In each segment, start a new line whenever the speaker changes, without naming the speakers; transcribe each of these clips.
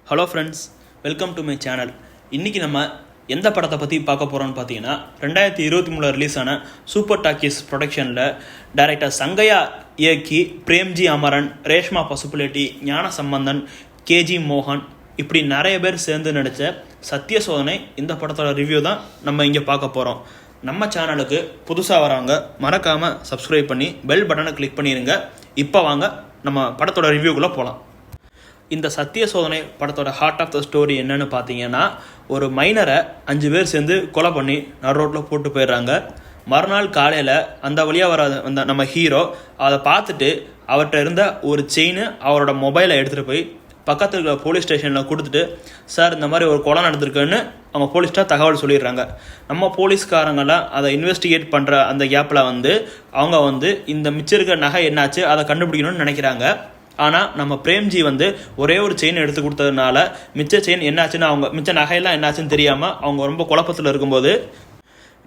Hello friends, welcome to my channel. இன்றைக்கி நம்ம எந்த படத்தை பற்றி பார்க்க போகிறோன்னு பார்த்தீங்கன்னா 2023 ரிலீஸ் ஆன சூப்பர் டாக்கீஸ் ப்ரொடக்ஷனில் டைரக்டர் சங்கையா இயக்கி பிரேம்ஜி அமரன், ரேஷ்மா பசுப்புலேட்டி, ஞான சம்பந்தன், கேஜி மோகன் இப்படி நிறைய பேர் சேர்ந்து நடித்த சத்திய சோதனை இந்த படத்தோட ரிவ்யூ தான் நம்ம இங்கே பார்க்க போகிறோம். நம்ம சேனலுக்கு புதுசாக வரவங்க மறக்காமல் சப்ஸ்கிரைப் பண்ணி பெல் பட்டனை கிளிக் பண்ணிடுங்க. இப்போ வாங்க நம்ம படத்தோட ரிவ்யூக்குள்ளே போகலாம். இந்த சத்திய சோதனை படத்தோட ஹார்ட் ஆஃப் த ஸ்டோரி என்னன்னு பார்த்தீங்கன்னா, ஒரு மைனரை 5 பேர் சேர்ந்து கொலை பண்ணி நடு ரோட்டில் போட்டு போயிடுறாங்க. மறுநாள் காலையில் அந்த வழியாக வர அந்த நம்ம ஹீரோ அதை பார்த்துட்டு அவர்கிட்ட இருந்த ஒரு செயின், அவரோட மொபைலை எடுத்துகிட்டு போய் பக்கத்தில் இருக்கிற போலீஸ் ஸ்டேஷனில் கொடுத்துட்டு, சார் இந்த மாதிரி ஒரு கொலை நடந்திருக்குன்னு அவங்க போலீஸ்ட்டாக தகவல் சொல்லிடுறாங்க. நம்ம போலீஸ்காரங்களாம் அதை இன்வெஸ்டிகேட் பண்ணுற அந்த கேப்பில் அவங்க இந்த மிச்சம் இருக்கிற நகை என்னாச்சு அதை கண்டுபிடிக்கணும்னு நினைக்கிறாங்க. ஆனால் நம்ம பிரேம்ஜி ஒரே ஒரு செயின் எடுத்து கொடுத்ததுனால மிச்ச செயின் என்னாச்சுன்னு மிச்ச நகையெல்லாம் என்னாச்சுன்னு தெரியாமல் அவங்க ரொம்ப குழப்பத்தில் இருக்கும்போது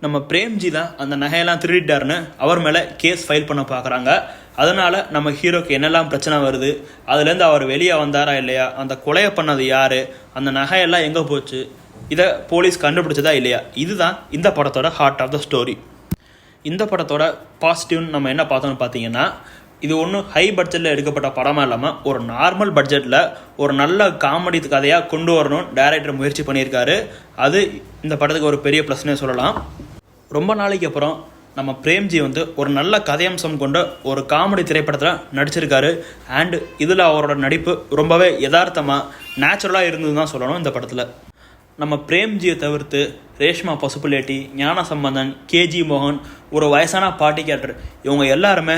நம்ம பிரேம்ஜி தான் அந்த நகையெல்லாம் திருடிட்டாருன்னு அவர் மேலே கேஸ் ஃபைல் பண்ண பார்க்குறாங்க. அதனால் நம்ம ஹீரோக்கு என்னெல்லாம் பிரச்சனை வருது, அதுலேருந்து அவர் வெளியே வந்தாரா இல்லையா, அந்த கொலையை பண்ணது யார், அந்த நகையெல்லாம் எங்கே போச்சு, இதை போலீஸ் கண்டுபிடிச்சதா இல்லையா, இதுதான் இந்த படத்தோட ஹார்ட் ஆஃப் த ஸ்டோரி. இந்த படத்தோட பாசிட்டிவ்னு நம்ம என்ன பார்த்தோம்னு பார்த்தீங்கன்னா, இது ஒன்றும் ஹை பட்ஜெட்டில் எடுக்கப்பட்ட படமாக இல்லாமல் ஒரு நார்மல் பட்ஜெட்டில் ஒரு நல்ல காமெடி கதையாக கொண்டு வரணும்னு டைரக்டர் முயற்சி பண்ணியிருக்காரு. அது இந்த படத்துக்கு ஒரு பெரிய ப்ளஸ்னே சொல்லலாம். ரொம்ப நாளைக்கு அப்புறம் நம்ம பிரேம்ஜி ஒரு நல்ல கதையம்சம் கொண்ட ஒரு காமெடி திரைப்படத்தில் நடிச்சிருக்காரு. அண்டு இதில் அவரோட நடிப்பு ரொம்பவே யதார்த்தமாக நேச்சுரலாக இருந்தது தான் சொல்லணும். இந்த படத்தில் நம்ம பிரேம்ஜியை தவிர்த்து ரேஷ்மா பசுப்புலேட்டி, ஞான சம்பந்தன், கேஜி மோகன், ஒரு வயசான பாட்டி கேரக்டர், இவங்க எல்லாருமே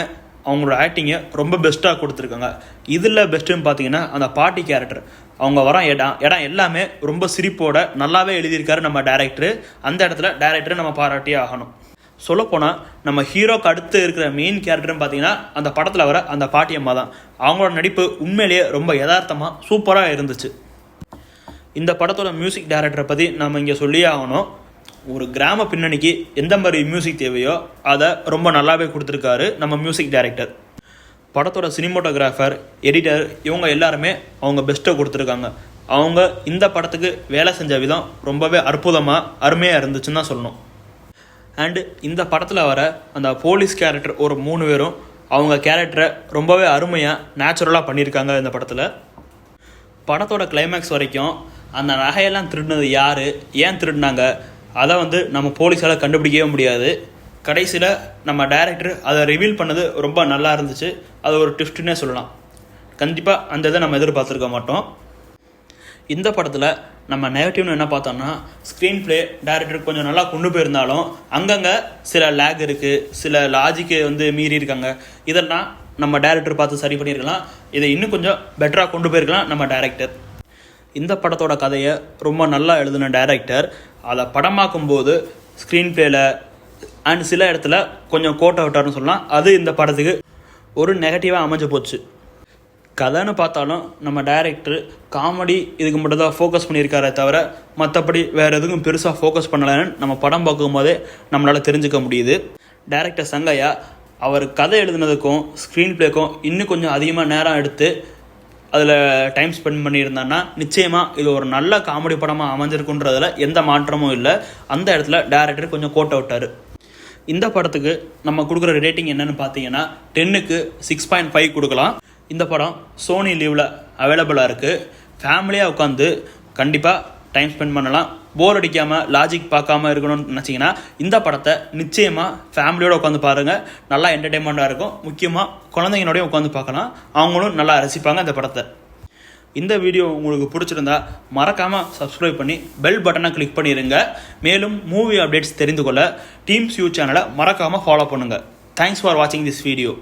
அவங்களோட ஆக்டிங்கை ரொம்ப பெஸ்ட்டாக கொடுத்துருக்காங்க. இதில் பெஸ்ட்டுன்னு பார்த்தீங்கன்னா அந்த பாட்டி கேரக்டர், அவங்க வர இடம் எல்லாமே ரொம்ப சிரிப்போட நல்லாவே எழுதியிருக்காரு நம்ம டைரக்டர். அந்த இடத்துல டைரக்டரை நம்ம பாராட்டியே ஆகணும். சொல்லப்போனால் நம்ம ஹீரோக்கு அடுத்து இருக்கிற மெயின் கேரக்டர்னு பார்த்தீங்கன்னா அந்த படத்தில் வர அந்த பாட்டி அம்மா தான். அவங்களோட நடிப்பு உண்மையிலேயே ரொம்ப யதார்த்தமாக சூப்பராக இருந்துச்சு. இந்த படத்தோட மியூசிக் டைரக்டரை பற்றி நம்ம இங்கே சொல்லியே ஆகணும். ஒரு கிராம பின்னணிக்கு எந்த மாதிரி மியூசிக் தேவையோ அதை ரொம்ப நல்லாவே கொடுத்துருக்காரு நம்ம மியூசிக் டைரக்டர். படத்தோட சினிமோட்டோகிராஃபர், எடிட்டர் இவங்க எல்லாருமே அவங்க பெஸ்ட்டை கொடுத்துருக்காங்க. அவங்க இந்த படத்துக்கு வேலை செஞ்ச விதம் ரொம்பவே அருமையாக இருந்துச்சுன்னு தான் சொல்லணும். அண்டு இந்த படத்தில் வர அந்த போலீஸ் கேரக்டர் ஒரு 3 பேரும் அவங்க கேரக்டரை ரொம்பவே அருமையாக நேச்சுரலாக பண்ணியிருக்காங்க. இந்த படத்தில் படத்தோட கிளைமேக்ஸ் வரைக்கும் அந்த நகையெல்லாம் திருடினது யார், ஏன் திருடினாங்க, அதை நம்ம போலீஸால் கண்டுபிடிக்கவே முடியாது. கடைசியில் நம்ம டைரக்டர் அதை ரிவீல் பண்ணது ரொம்ப நல்லா இருந்துச்சு. அது ஒரு ட்விஸ்ட்டுன்னே சொல்லலாம். கண்டிப்பாக அந்த இதை நம்ம எதிர்பார்த்துருக்க மாட்டோம். இந்த படத்தில் நம்ம நெகட்டிவ்னு என்ன பார்த்தோம்னா, ஸ்க்ரீன் ப்ளே டைரக்டர் கொஞ்சம் நல்லா கொண்டு போயிருந்தாலும் அங்கங்கே சில லேக் இருக்குது, சில லாஜிக்கு மீறி இருக்காங்க. இதெல்லாம் நம்ம டைரக்டர் பார்த்து சரி பண்ணியிருக்கலாம். இதை இன்னும் கொஞ்சம் பெட்டராக கொண்டு போயிருக்கலாம் நம்ம டைரக்டர். இந்த படத்தோட கதையை ரொம்ப நல்லா எழுதின டைரக்டர் அதை படமாக்கும்போது ஸ்க்ரீன் பிளேல அண்ட் சில இடத்துல கொஞ்சம் கோட்டை விட்டார்னு சொல்லலாம். அது இந்த படத்துக்கு ஒரு நெகட்டிவாக அமைஞ்சு போச்சு. கதைன்னு பார்த்தாலும் நம்ம டைரக்டர் காமெடி இதுக்கு மட்டும் தான் ஃபோக்கஸ் பண்ணியிருக்காரே தவிர மற்றபடி வேறு எதுக்கும் பெருசாக ஃபோக்கஸ் பண்ணலைன்னு நம்ம படம் பார்க்கும்போதே நம்மளால் தெரிஞ்சுக்க முடியுது. டைரக்டர் சங்கையா அவர் கதை எழுதுனதுக்கும் ஸ்க்ரீன் பிளேக்கும் இன்னும் கொஞ்சம் அதிகமாக நேரம் எடுத்து அதில் டைம் ஸ்பெண்ட் பண்ணியிருந்தான்னா நிச்சயமாக இது ஒரு நல்ல காமெடி படமாக அமைஞ்சிருக்குன்றதில் எந்த மாற்றமும் இல்லை. அந்த இடத்துல டைரக்டர் கொஞ்சம் கோட்டை விட்டார். இந்த படத்துக்கு நம்ம கொடுக்குற ரேட்டிங் என்னன்னு பார்த்தீங்கன்னா 10க்கு 6.5 கொடுக்கலாம். இந்த படம் சோனி லீவில் அவைலபிளாக இருக்குது. ஃபேமிலியாக உட்காந்து கண்டிப்பாக டைம் ஸ்பெண்ட் பண்ணலாம். போர் அடிக்காமல் லாஜிக் பார்க்காம இருக்கணும்னு நினச்சிங்கன்னா இந்த படத்தை நிச்சயமாக ஃபேமிலியோடு உட்காந்து பாருங்கள். நல்லா என்டர்டெயின்மெண்ட்டாக இருக்கும். முக்கியமாக குழந்தைங்களோடய உட்காந்து பார்க்கலாம். அவங்களும் நல்லா ரசிப்பாங்க இந்த படத்தை. இந்த வீடியோ உங்களுக்கு பிடிச்சிருந்தா மறக்காமல் சப்ஸ்கிரைப் பண்ணி பெல் பட்டனை கிளிக் பண்ணிடுங்க. மேலும் மூவி அப்டேட்ஸ் தெரிந்து கொள்ள டீம்ஸ் யூ சேனலை மறக்காமல் ஃபாலோ பண்ணுங்கள். தேங்க்ஸ் ஃபார் வாட்சிங் திஸ் வீடியோ.